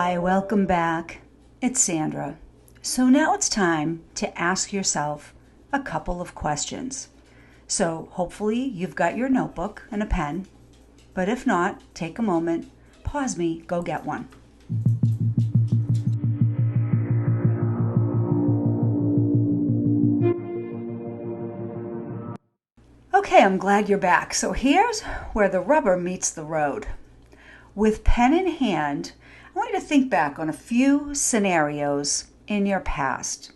Hi, welcome back. It's Sandra. So now it's time to ask yourself a couple of questions. So hopefully you've got your notebook and a pen, but if not, take a moment, pause me, go get one. Okay, I'm glad you're back. So here's where the rubber meets the road. With pen in hand, I want you to think back on a few scenarios in your past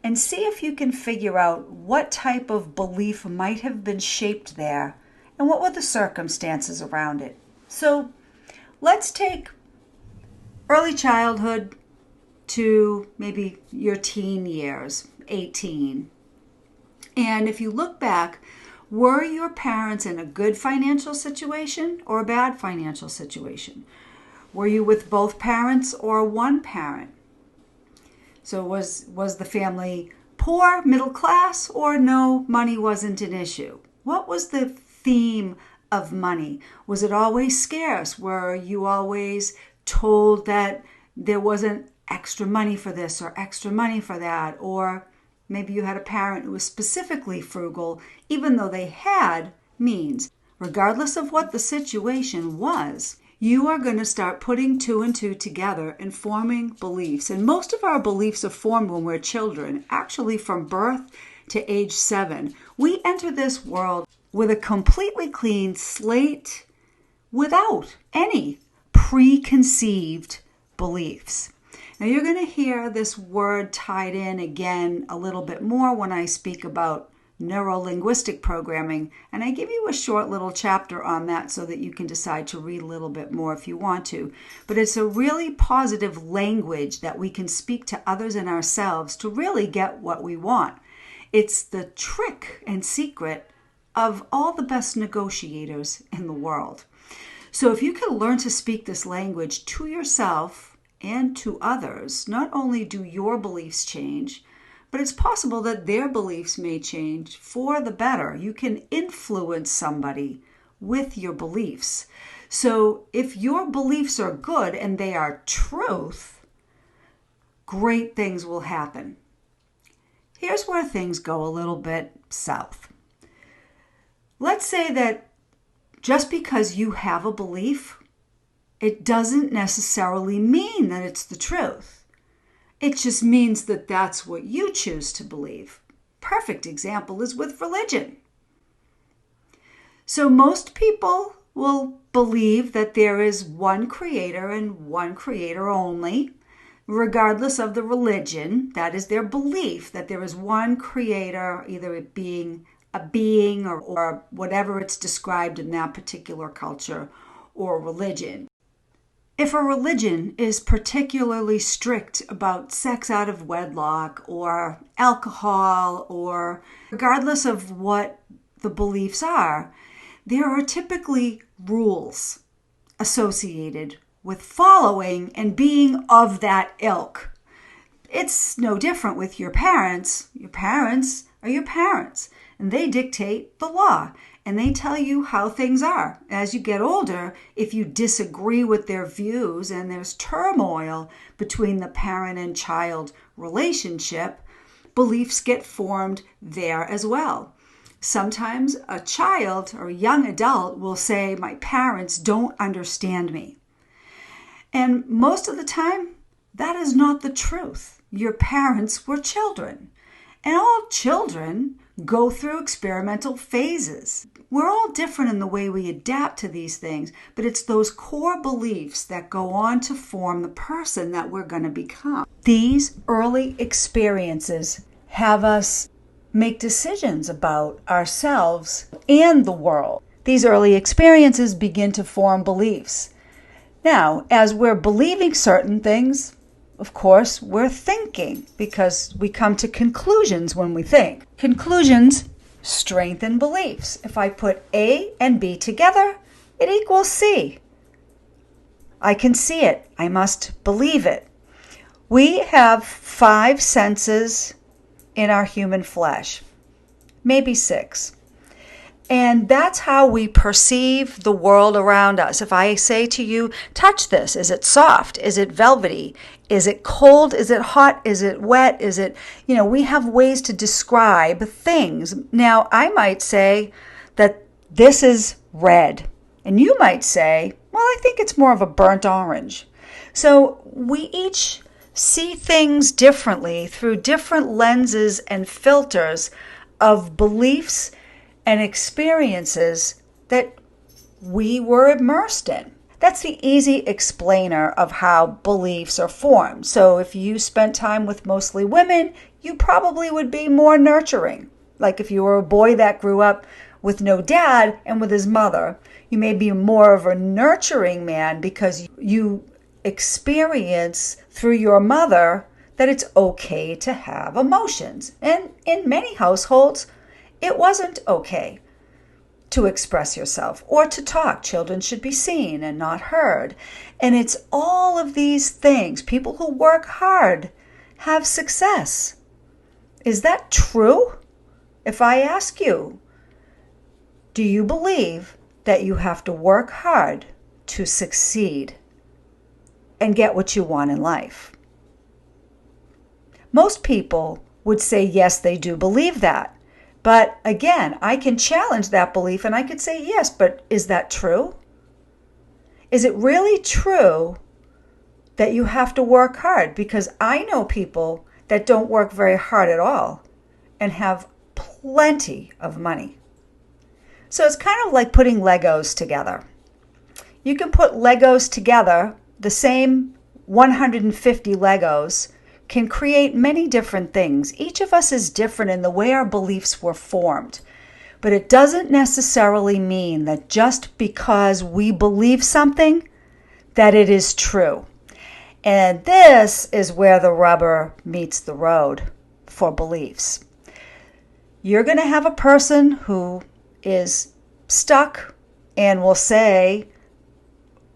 and see if you can figure out what type of belief might have been shaped there and what were the circumstances around it. So let's take early childhood to maybe your teen years, 18. And if you look back, were your parents in a good financial situation or a bad financial situation? Were you with both parents or one parent? So was the family poor, middle class, or no, money wasn't an issue? What was the theme of money? Was it always scarce? Were you always told that there wasn't extra money for this or extra money for that? Or maybe you had a parent who was specifically frugal, even though they had means. Regardless of what the situation was, you are going to start putting two and two together and forming beliefs. And most of our beliefs are formed when we're children, actually from birth to age 7. We enter this world with a completely clean slate without any preconceived beliefs. Now you're going to hear this word tied in again a little bit more when I speak about neuro-linguistic programming, and I give you a short little chapter on that so that you can decide to read a little bit more if you want to. But it's a really positive language that we can speak to others and ourselves to really get what we want. It's the trick and secret of all the best negotiators in the world. So if you can learn to speak this language to yourself and to others, not only do your beliefs change, but it's possible that their beliefs may change for the better. You can influence somebody with your beliefs. So if your beliefs are good and they are truth, great things will happen. Here's where things go a little bit south. Let's say that just because you have a belief, it doesn't necessarily mean that it's the truth. It just means that that's what you choose to believe. Perfect example is with religion. So most people will believe that there is one creator and one creator only, regardless of the religion. That is their belief that there is one creator, either it being a being or whatever it's described in that particular culture or religion. If a religion is particularly strict about sex out of wedlock or alcohol, or regardless of what the beliefs are, there are typically rules associated with following and being of that ilk. It's no different with your parents. Your parents are your parents, and they dictate the law. And they tell you how things are. As you get older, if you disagree with their views and there's turmoil between the parent and child relationship, beliefs get formed there as well. Sometimes a child or a young adult will say, my parents don't understand me. And most of the time, that is not the truth. Your parents were children. And all children go through experimental phases. We're all different in the way we adapt to these things, but it's those core beliefs that go on to form the person that we're going to become. These early experiences have us make decisions about ourselves and the world. These early experiences begin to form beliefs. Now, as we're believing certain things, of course, we're thinking because we come to conclusions when we think. Conclusions strengthen beliefs. If I put A and B together, it equals C. I can see it. I must believe it. We have 5 senses in our human flesh, maybe 6. And that's how we perceive the world around us. If I say to you, touch this, is it soft? Is it velvety? Is it cold? Is it hot? Is it wet? Is it, we have ways to describe things. Now, I might say that this is red. And you might say, well, I think it's more of a burnt orange. So we each see things differently through different lenses and filters of beliefs and experiences that we were immersed in. That's the easy explainer of how beliefs are formed. So if you spent time with mostly women, you probably would be more nurturing. Like if you were a boy that grew up with no dad and with his mother, you may be more of a nurturing man because you experience through your mother that it's okay to have emotions. And in many households, it wasn't okay to express yourself or to talk. Children should be seen and not heard. And it's all of these things. People who work hard have success. Is that true? If I ask you, do you believe that you have to work hard to succeed and get what you want in life? Most people would say, yes, they do believe that. But again, I can challenge that belief and I could say, yes, but is that true? Is it really true that you have to work hard? Because I know people that don't work very hard at all and have plenty of money. So it's kind of like putting Legos together. You can put Legos together, the same 150 Legos can create many different things. Each of us is different in the way our beliefs were formed. But it doesn't necessarily mean that just because we believe something, that it is true. And this is where the rubber meets the road for beliefs. You're going to have a person who is stuck and will say,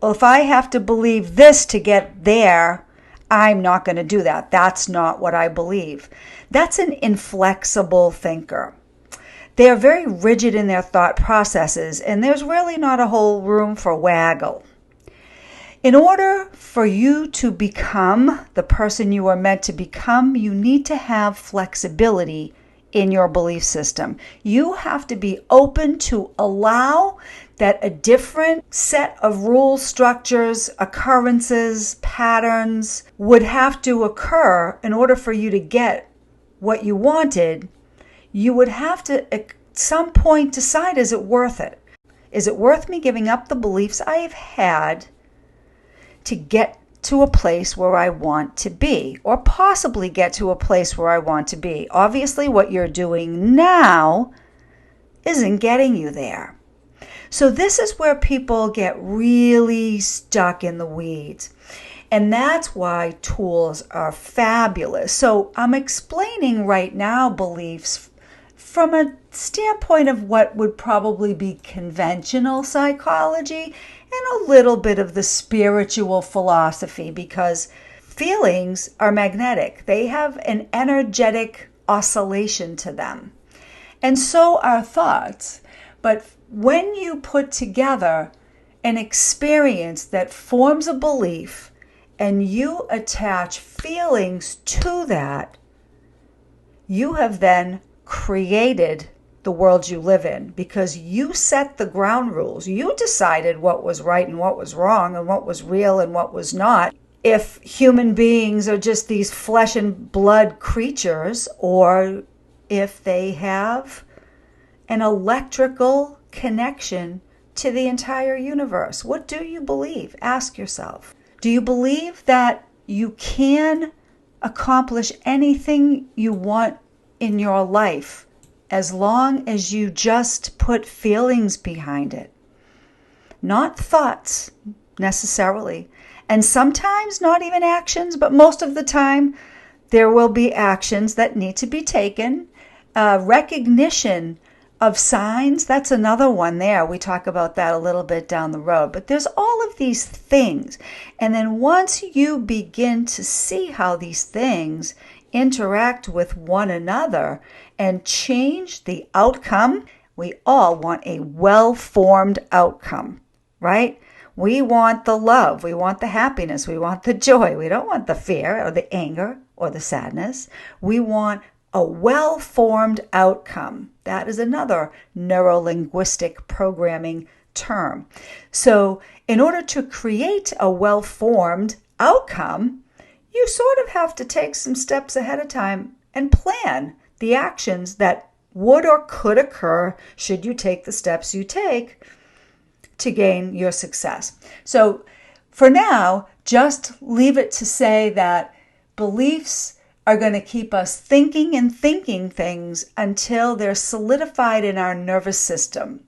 well, if I have to believe this to get there, I'm not going to do that. That's not what I believe. That's an inflexible thinker. They are very rigid in their thought processes, and there's really not a whole room for waggle. In order for you to become the person you are meant to become, you need to have flexibility in your belief system. You have to be open to allow that a different set of rules, structures, occurrences, patterns would have to occur in order for you to get what you wanted. You would have to at some point decide, is it worth it? Is it worth me giving up the beliefs I have had to get to a place where I want to be, or possibly get to a place where I want to be? Obviously, what you're doing now isn't getting you there. So this is where people get really stuck in the weeds. And that's why tools are fabulous. So I'm explaining right now beliefs from a standpoint of what would probably be conventional psychology and a little bit of the spiritual philosophy, because feelings are magnetic. They have an energetic oscillation to them. And so are thoughts. But when you put together an experience that forms a belief and you attach feelings to that, you have then created the world you live in, because you set the ground rules. You decided what was right and what was wrong and what was real and what was not. If human beings are just these flesh and blood creatures, or if they have an electrical connection to the entire universe. What do you believe? Ask yourself. Do you believe that you can accomplish anything you want in your life as long as you just put feelings behind it? Not thoughts necessarily. And sometimes not even actions, but most of the time there will be actions that need to be taken. Recognition of signs, that's another one there. We talk about that a little bit down the road. But there's all of these things. And then once you begin to see how these things interact with one another and change the outcome we all want a well-formed outcome, right? We want the love, we want the happiness, we want the joy. We don't want the fear or the anger or the sadness. We want a well-formed outcome. That is another neuro-linguistic programming term. So in order to create a well-formed outcome, you sort of have to take some steps ahead of time and plan the actions that would or could occur should you take the steps you take to gain your success. So for now, just leave it to say that beliefs are going to keep us thinking and thinking things until they're solidified in our nervous system.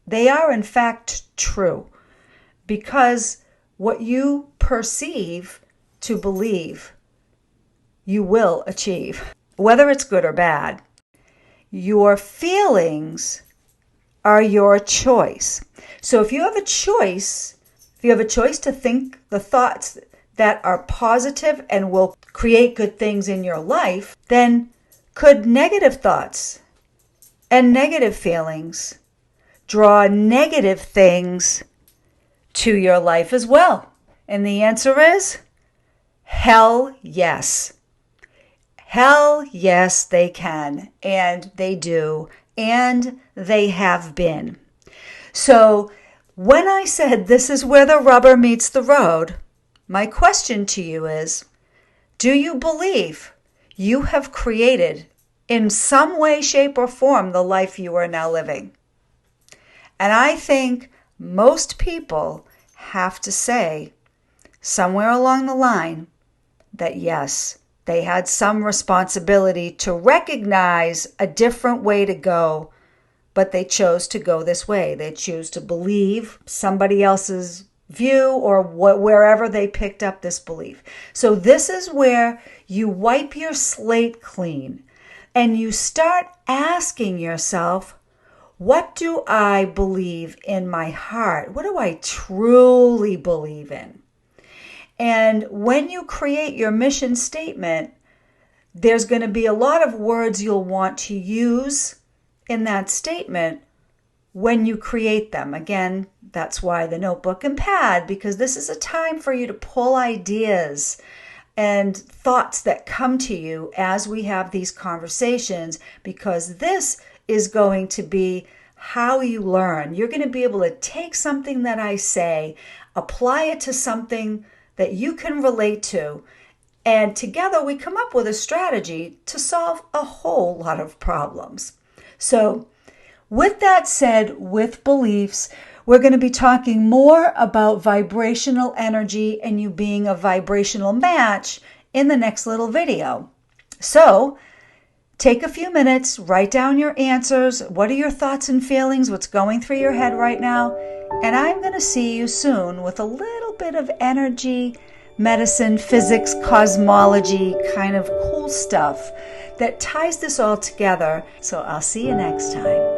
They are in fact true because what you perceive to believe, you will achieve, whether it's good or bad. Your feelings are your choice. So if you have a choice, to think the thoughts that are positive and will create good things in your life, then could negative thoughts and negative feelings draw negative things to your life as well? And the answer is hell yes. Hell yes, they can, and they do, and they have been. So when I said this is where the rubber meets the road, my question to you is, do you believe you have created in some way, shape, or form the life you are now living? And I think most people have to say somewhere along the line that yes, they had some responsibility to recognize a different way to go, but they chose to go this way. They choose to believe somebody else's view or wherever they picked up this belief. So this is where you wipe your slate clean and you start asking yourself, what do I believe in my heart? What do I truly believe in? And when you create your mission statement, there's going to be a lot of words you'll want to use in that statement when you create them. Again, that's why the notebook and pad, because this is a time for you to pull ideas and thoughts that come to you as we have these conversations, because this is going to be how you learn. You're going to be able to take something that I say, apply it to something that you can relate to, and together we come up with a strategy to solve a whole lot of problems. So with that said, with beliefs, we're going to be talking more about vibrational energy and you being a vibrational match in the next little video. So take a few minutes, write down your answers. What are your thoughts and feelings? What's going through your head right now? And I'm going to see you soon with a little bit of energy, medicine, physics, cosmology, kind of cool stuff that ties this all together. So I'll see you next time.